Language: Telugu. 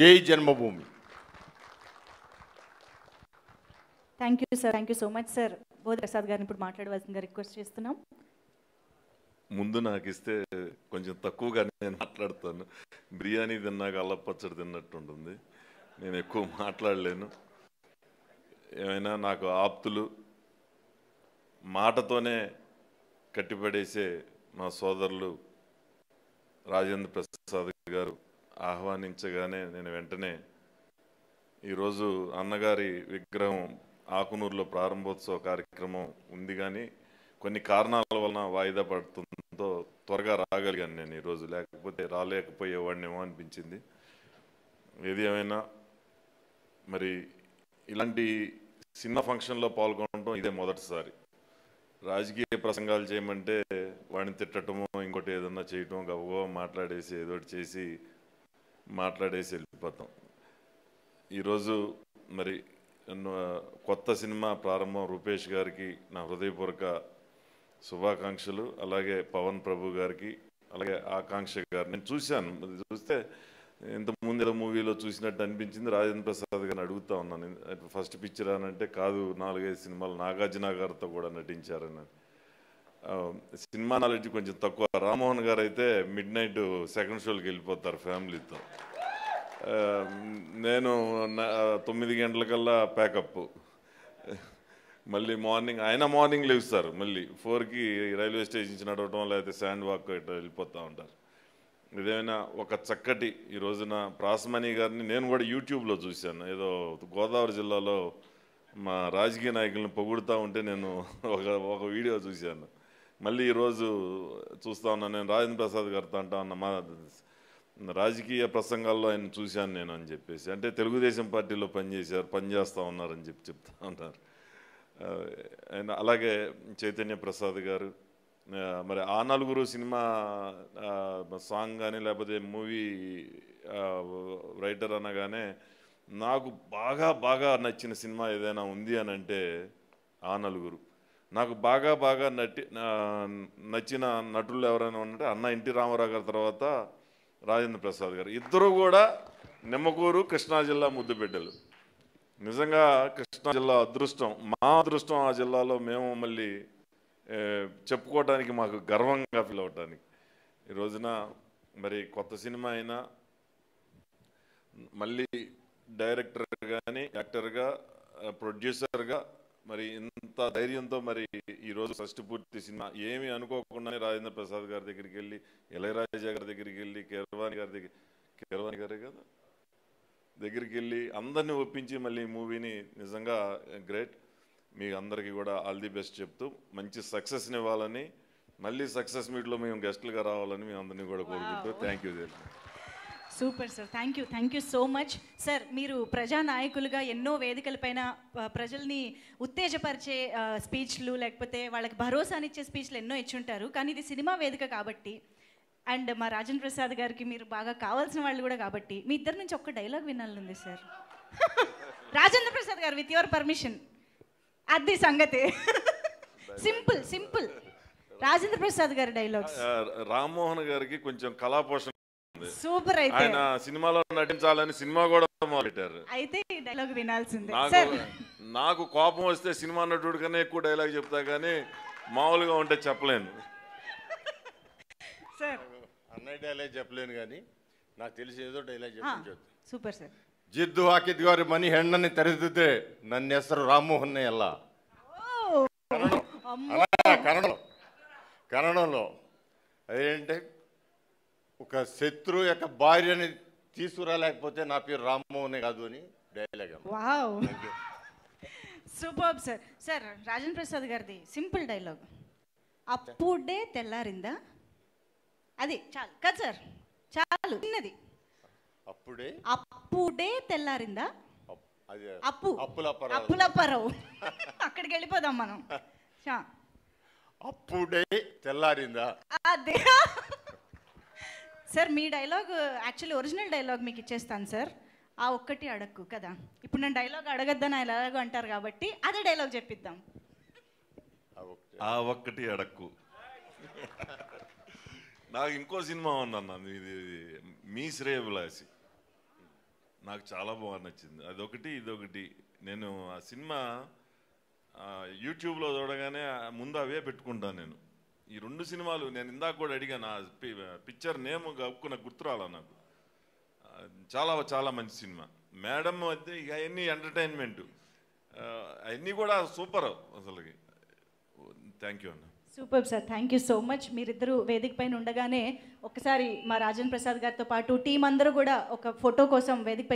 జై జన్మభూమి. Thank you sir, thank you so much sir. Bodha Prasad గారిని ఇప్పుడు మాట్లాడవలసిందిగా రిక్వెస్ట్ చేస్తున్నాం. ముందు నాకు ఇస్తే కొంచెం తక్కువగా నేను మాట్లాడతాను. బిర్యానీ తిన్నాక అల్లపచ్చడి తిన్నట్టు ఉంటుంది. నేను ఎక్కువ మాట్లాడలేను. ఏమైనా నాకు ఆప్తులు, మాటతోనే కట్టిపడేసే మా సోదరులు రాజేంద్ర ప్రసాద్ గారు ఆహ్వానించగానే నేను వెంటనే ఈరోజు అన్నగారి విగ్రహం ఆకునూరులో ప్రారంభోత్సవ కార్యక్రమం ఉంది, కానీ కొన్ని కారణాల వలన వాయిదా పడుతుందో త్వరగా రాగలిగాను నేను ఈరోజు. లేకపోతే రాలేకపోయేవాడినేమో అనిపించింది. ఏది ఏమైనా మరి ఇలాంటి చిన్న ఫంక్షన్లో పాల్గొనడం ఇదే మొదటిసారి. రాజకీయ ప్రసంగాలు చేయమంటే వాడిని తిట్టడమో ఇంకోటి ఏదన్నా చేయటం, గబగబా మాట్లాడేసి ఏదోటి చేసి మాట్లాడేసి వెళ్ళిపోతాం. ఈరోజు మరి కొత్త సినిమా ప్రారంభం రూపేష్ గారికి నా హృదయపూర్వక శుభాకాంక్షలు. అలాగే పవన్ ప్రభు గారికి, అలాగే ఆకాంక్ష గారు. నేను చూశాను, చూస్తే ఇంతకుముందు ఏదో మూవీలో చూసినట్టు అనిపించింది. రాజేంద్ర ప్రసాద్ గారిని అడుగుతా ఉన్నాను, ఫస్ట్ పిక్చర్ అని అంటే కాదు, 4-5 సినిమాలు నాగార్జున గారితో కూడా నటించారని. సినిమా నాలెడ్జ్ కొంచెం తక్కువ. రామ్మోహన్ గారు అయితే మిడ్ నైట్ సెకండ్ షోకి వెళ్ళిపోతారు ఫ్యామిలీతో. నేను 9 గంటలకల్లా ప్యాకప్, మళ్ళీ మార్నింగ్ లేస్తారు, మళ్ళీ 4కి రైల్వే స్టేషన్ నుంచి నడవటం, లేకపోతే శాండ్ వాక్ ఇట్లా వెళ్ళిపోతూ ఉంటారు. ఇదేమైనా ఒక చక్కటి ఈ రోజున ప్రాసమణి గారిని నేను కూడా యూట్యూబ్లో చూశాను. ఏదో గోదావరి జిల్లాలో మా రాజకీయ నాయకులను పొగుడుతూ ఉంటే నేను ఒక వీడియో చూశాను. మళ్ళీ ఈరోజు చూస్తూ ఉన్నాను. నేను రాజేంద్ర ప్రసాద్ గారితో అంటా ఉన్నా, మా రాజకీయ ప్రసంగాల్లో ఆయన చూశాను నేను అని చెప్పేసి. అంటే తెలుగుదేశం పార్టీలో పనిచేస్తూ ఉన్నారని చెప్తా ఉన్నారు. అలాగే చైతన్య ప్రసాద్ గారు, మరి ఆ నలుగురు సినిమా సాంగ్ కానీ లేకపోతే మూవీ రైటర్ అనగానే నాకు బాగా నచ్చిన సినిమా ఏదైనా ఉంది అని అంటే ఆ నలుగురు. నాకు బాగా నచ్చిన నటులు ఎవరైనా ఉంటే అన్న ఎన్టీ రామారావు గారి తర్వాత రాజేంద్ర ప్రసాద్ గారు. ఇద్దరు కూడా నిమ్మకూరు కృష్ణా జిల్లా ముద్దుబిడ్డలు. నిజంగా కృష్ణా జిల్లా అదృష్టం, మా అదృష్టం. ఆ జిల్లాలో మేము మళ్ళీ చెప్పుకోవడానికి మాకు గర్వంగా ఫీల్ అవటానికి. ఈ రోజున మరి కొత్త సినిమా అయినా మళ్ళీ డైరెక్టర్ కానీ యాక్టర్గా ప్రొడ్యూసర్గా మరి ఇంత ధైర్యంతో మరి ఈరోజు షష్టి పూర్తి సినిమా ఏమీ అనుకోకుండానే రాజేంద్ర ప్రసాద్ గారి దగ్గరికి వెళ్ళి, ఇళయరాజా గారి దగ్గరికి వెళ్ళి, కీరవాణి గారే కదా దగ్గరికి వెళ్ళి అందరినీ ఒప్పించి మళ్ళీ మూవీని నిజంగా గ్రేట్. మీ అందరికీ కూడా ఆల్ ది బెస్ట్ చెప్తూ మంచి సక్సెస్ని ఇవ్వాలని, మళ్ళీ సక్సెస్ మీట్లో మేము గెస్టులుగా రావాలని మీ అందరినీ కూడా కోరుకుంటూ thank you. Super sir, thank you so much sir. మీరు ప్రజానాయకులుగా ఎన్నో వేదికలపైన ప్రజల్ని ఉత్తేజపరిచే స్పీచ్లు, లేకపోతే వాళ్ళకి భరోసానిచ్చే స్పీచ్లు ఎన్నో ఇచ్చుంటారు. కానీ ఇది సినిమా వేదిక కాబట్టి, అండ్ మా రాజేంద్ర ప్రసాద్ గారికి మీరు బాగా కావాల్సిన వాళ్ళు కూడా కాబట్టి, మీ ఇద్దరి నుంచి ఒక్క డైలాగ్ వినాలనుంది సార్. రాజేంద్ర ప్రసాద్ గారు, విత్ యువర్ పర్మిషన్. అది సంగతి. సింపుల్ రాజేంద్ర ప్రసాద్ గారి డైలాగ్స్. రామ్మోహన్ గారికి కొంచెం కళాపోషణ సూపర్. అయితే ఆయన సినిమాలో నటించాలని సినిమా కూడా మొదలెట్టారు. అయితే డైలాగ్ వినాల్సిందే. నాకు కోపం వస్తే సినిమా నటుడు కన్నా ఎక్కువ డైలాగ్ చెప్తా, కానీ మామూలుగా ఉంటే చెప్పలేను. సార్ అన్నయ్య డైలాగ్ చెప్పలేను, కానీ నాకు తెలిసి ఏదో డైలాగ్ చెప్పచ్చు. Super sir. ಜಿದ್ದು ಹಾಕಿದ್ವಾರೆ ಮನಿ ಹೆಣ್ಣನ್ನು ತೆರೆದಿದ್ದೆ ನನ್ನ ಹೆಸರು ರಾಮಮೋಹನ್ ಅಲ್ಲ. కన్నడంలో అదేంటే ఒక శత్రు యొక్క భార్యని తీసుకురాలేకపోతే నా పేరు రామ్మోహనే కాదు అని dialogue. Wow, super sir. Sir Rajendra Prasad గారిది సింపుల్ డైలాగ్. అప్పుడే తెల్లారిందా, అది చాలు కదా సార్, చాలు. చిన్నది. అప్పుడే తెల్లారిందా, అప్పులప్పారావు. అక్కడికి వెళ్ళిపోదాం మనం. అప్పుడే తెల్లారిందా. అదే సార్, మీ డైలాగ్ యాక్చువల్లీ ఒరిజినల్ డైలాగ్ మీకు ఇచ్చేస్తాను సార్. ఆ ఒక్కటి అడక్కు కదా, ఇప్పుడు నేను డైలాగ్ అడగద్దని ఎలాగో అంటారు కాబట్టి అదే డైలాగ్ చెప్పిద్దాం. ఆ ఒక్కటి అడక్కు. నాకు ఇంకో సినిమా ఉందన్న, ఇది మీ శ్రేయభిలాషి. నాకు చాలా బాగా నచ్చింది. అదొకటి ఇదొకటి. నేను ఆ సినిమా యూట్యూబ్లో చూడగానే ముందు అవే పెట్టుకుంటాను నేను. ఈ 2 సినిమాలు నేను ఇందాక కూడా అడిగాను, ఆ పిక్చర్ నేమ్ గప్పుకున్న గుర్తురాలా నాకు. చాలా చాలా మంచి సినిమా. మేడం అయితే ఇక అవన్నీ ఎంటర్టైన్మెంట్, అవన్నీ కూడా సూపర్ అసలుకి. థ్యాంక్ యూ అన్న. Super sir, thank you so much. మీరిద్దరూ వేదిక పైన ఉండగానే ఒకసారి మా రాజన్ ప్రసాద్ గారితో పాటు టీం అందరూ కూడా ఒక ఫోటో కోసం వేదిక